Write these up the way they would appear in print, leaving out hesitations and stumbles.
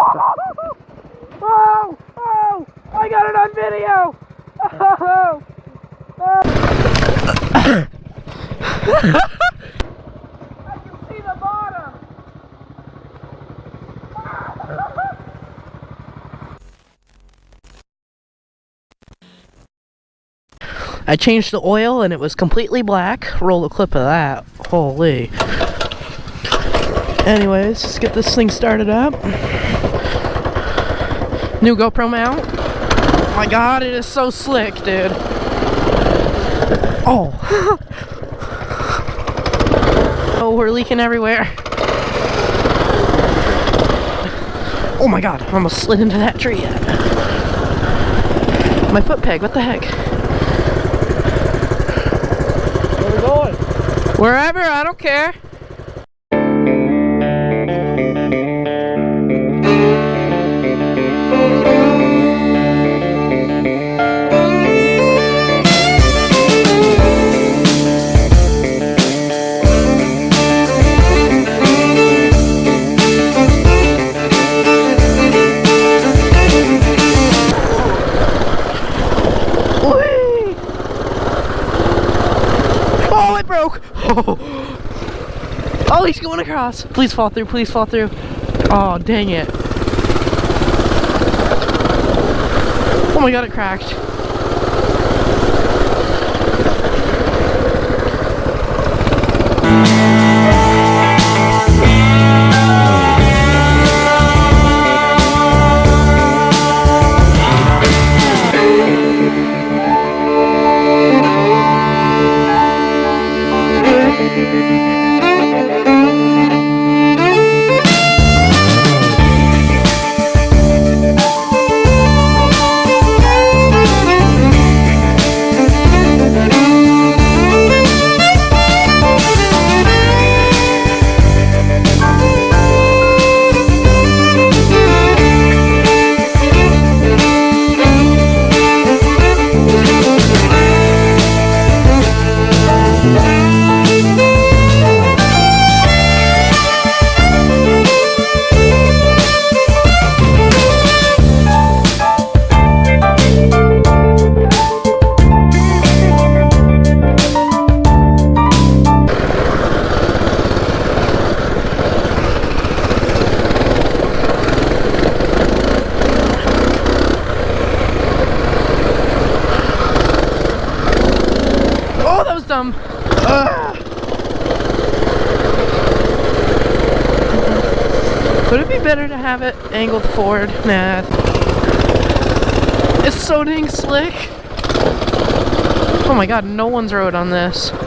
Oh! Oh! I got it on video! Oh! Oh! I can see the bottom! I changed the oil and it was completely black. Roll a clip of that. Holy. Anyways, let's get this thing started up. New GoPro mount. Oh my god, it is so slick, dude. Oh. Oh, we're leaking everywhere. Oh my god, I almost slid into that tree. My foot peg, what the heck? Where are we going? Wherever, I don't care. Oh, he's going across. Please fall through, please fall through. Oh, dang it. Oh my god, it cracked. Would it be better to have it angled forward? Nah. It's so dang slick. Oh my god, no one's rode on this. It's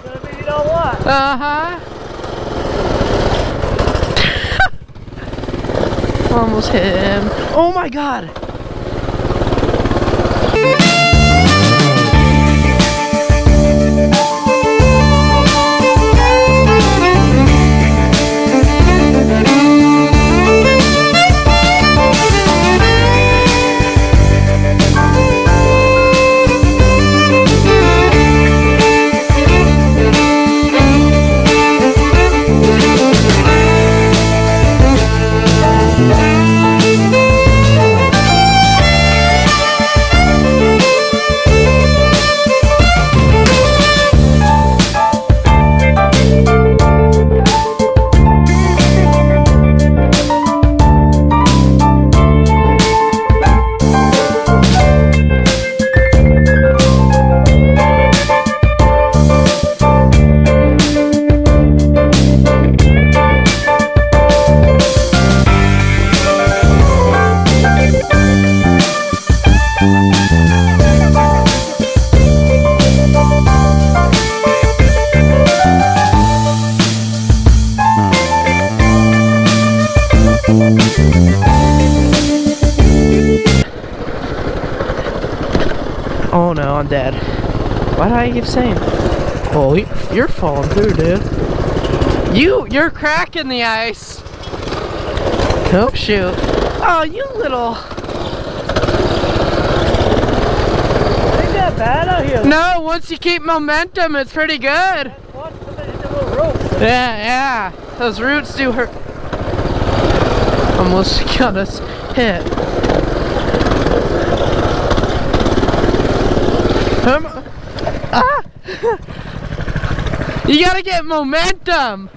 gonna be, you know what? Uh-huh. Almost hit him. Oh my god. Oh no, I'm dead. Why do I keep saying? Oh, you're falling through, dude. You're cracking the ice. Oh shoot. Oh, you little. Ain't that bad out here? No, once you keep momentum, it's pretty good. Watch some of the little ropes. Yeah, yeah. Those roots do hurt. Almost got us hit. Ah! You gotta get momentum.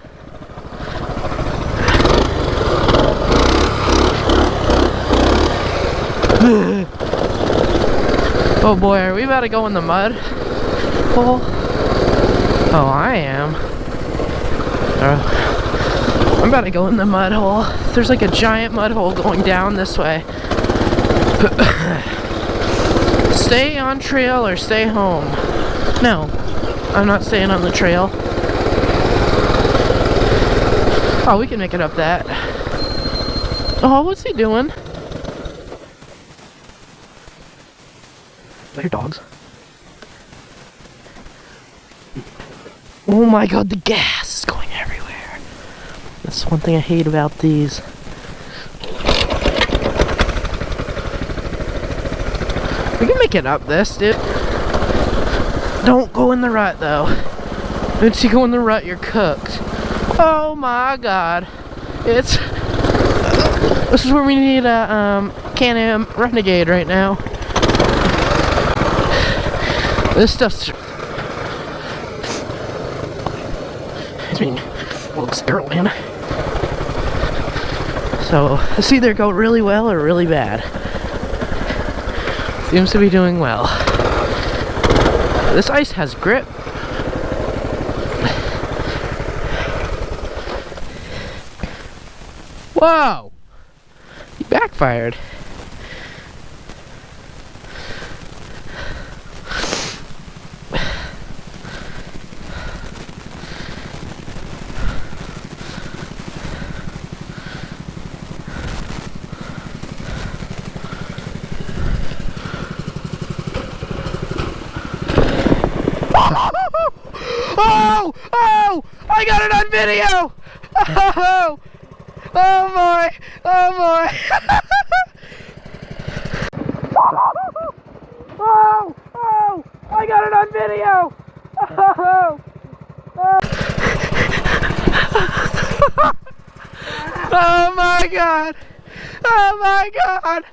Oh boy, are we about to go in the mud hole? Oh, I am. I'm about to go in the mud hole. There's like a giant mud hole going down this way. Stay on trail or stay home. No, I'm not staying on the trail. Oh, we can make it up that. Oh, what's he doing? Are your dogs? Oh my god, the gas is going everywhere. That's one thing I hate about these. We can make it up this, dude. Don't go in the rut, though. Once you go in the rut, you're cooked. Oh my god. It's... This is where we need a Can-Am Renegade right now. This stuff's... I mean, looks girling. So, this either go really well or really bad. Seems to be doing well. This ice has grip. Whoa! He backfired. Oh! Oh! I got it on video! Oh! Oh boy! Oh boy! Oh! Oh! I got it on video! Oh! Oh, oh my god! Oh my god!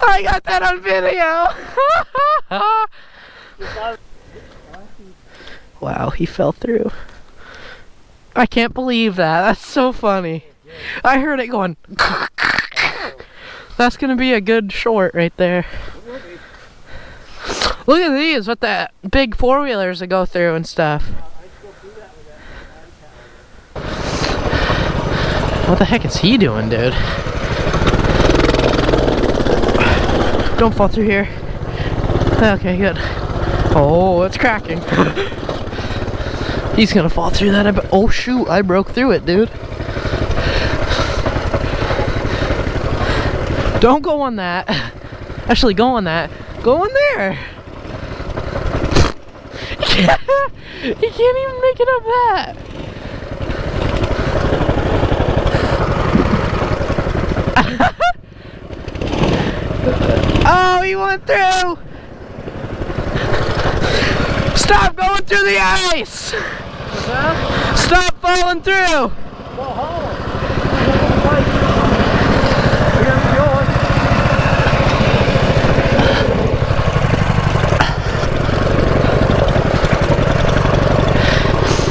I got that on video! Wow, he fell through. I can't believe that. That's so funny. I heard it going. That's gonna be a good short right there. Look at these with that big four-wheelers that go through and stuff. What the heck is he doing, dude? Don't fall through here. Okay, good. Oh, it's cracking. He's gonna fall through that. Oh shoot, I broke through it, dude. Don't go on that. Actually, go on that. Go on there. He can't even make it up that. Oh, he went through. Stop going through the ice. What's that? Stop falling through. Well, hold on. Here's yours.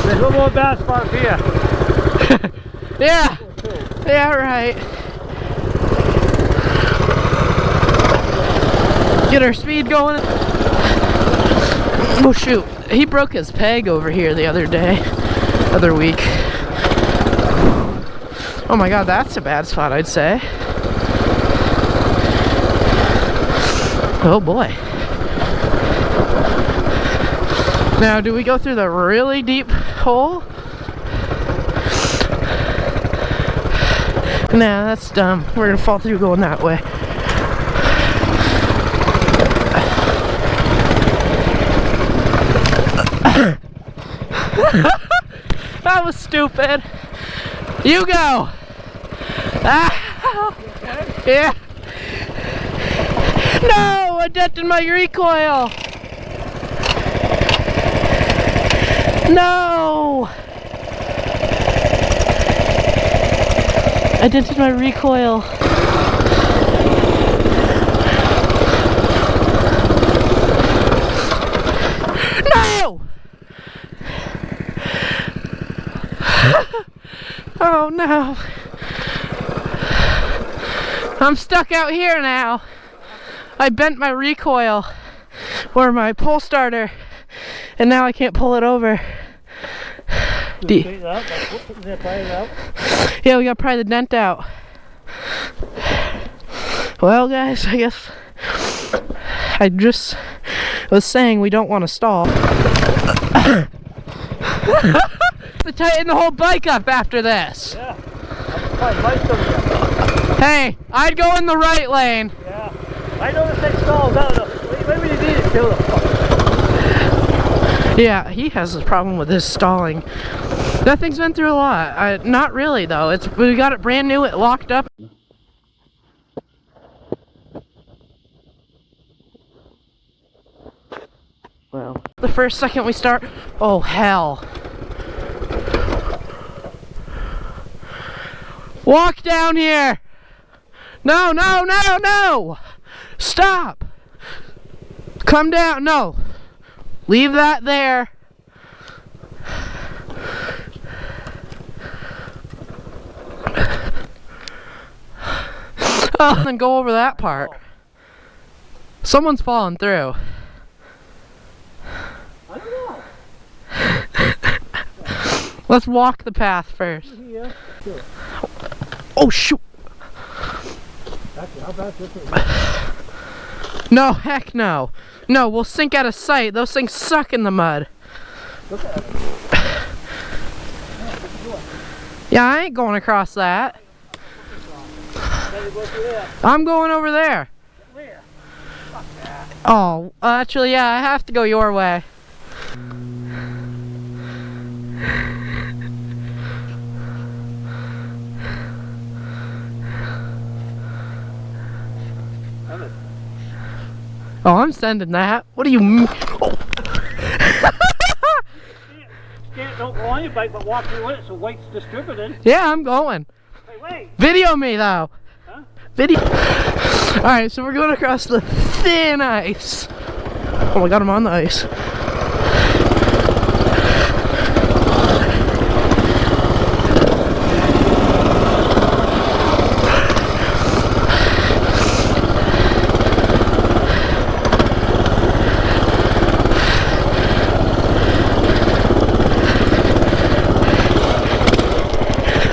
There's one more bad spot here. Yeah. Yeah, right. Get our speed going. Oh shoot. He broke his peg over here the other week. Oh my god, that's a bad spot, I'd say. Oh boy. Now, do we go through the really deep hole? Nah, that's dumb. We're gonna fall through going that way. That was stupid. You go. Ah. Yeah. No, I dented my recoil. No. I dented my recoil. No! Oh no. I'm stuck out here now. I bent my recoil or my pull starter and now I can't pull it over. Yeah, we gotta pry the dent out. Well guys, I guess I just was saying we don't want to stall. To tighten the whole bike up after this. Yeah. Hey, I'd go in the right lane. Yeah. I noticed they stalls out of maybe you need it too. Yeah, he has a problem with his stalling. That thing's been through a lot. Not really though. We got it brand new. It locked up. Well, the first second we start, oh hell. Walk down here. No, no, no, no. Stop. Come down. No. Leave that there. Oh, then go over that part. Someone's falling through. I don't know. Let's walk the path first. Yeah. Sure. Oh shoot. Actually, how bad is this? No, heck no. No, we'll sink out of sight. Those things suck in the mud. Look at it. Yeah, I ain't going across that. I'm going over there. Where? Fuck that. Oh, actually, yeah, I have to go your way. Oh, I'm sending that. What do you mean? Oh. Don't go on your bike, but walk through it so weight's distributed. Yeah, I'm going. Hey, wait. Video me though. Huh? Video. Alright, so we're going across the thin ice. Oh, I got him on the ice.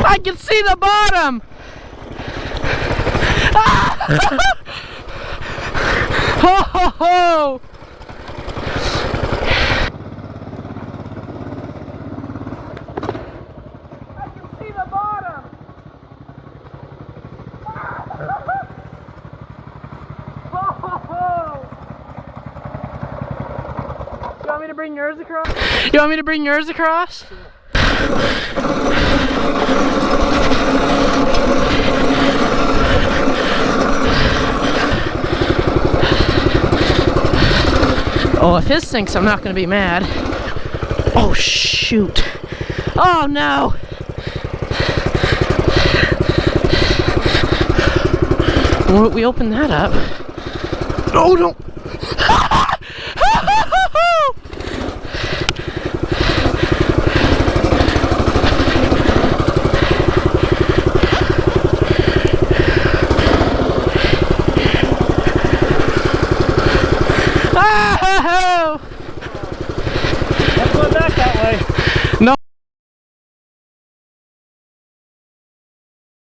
I can see the bottom! Ah! Ho ho ho! I can see the bottom! Ho ho ho! You want me to bring yours across? You want me to bring yours across? Oh, if his sinks, I'm not going to be mad. Oh, shoot. Oh, no. Well, we opened that up. Oh, no. Let's go back that way.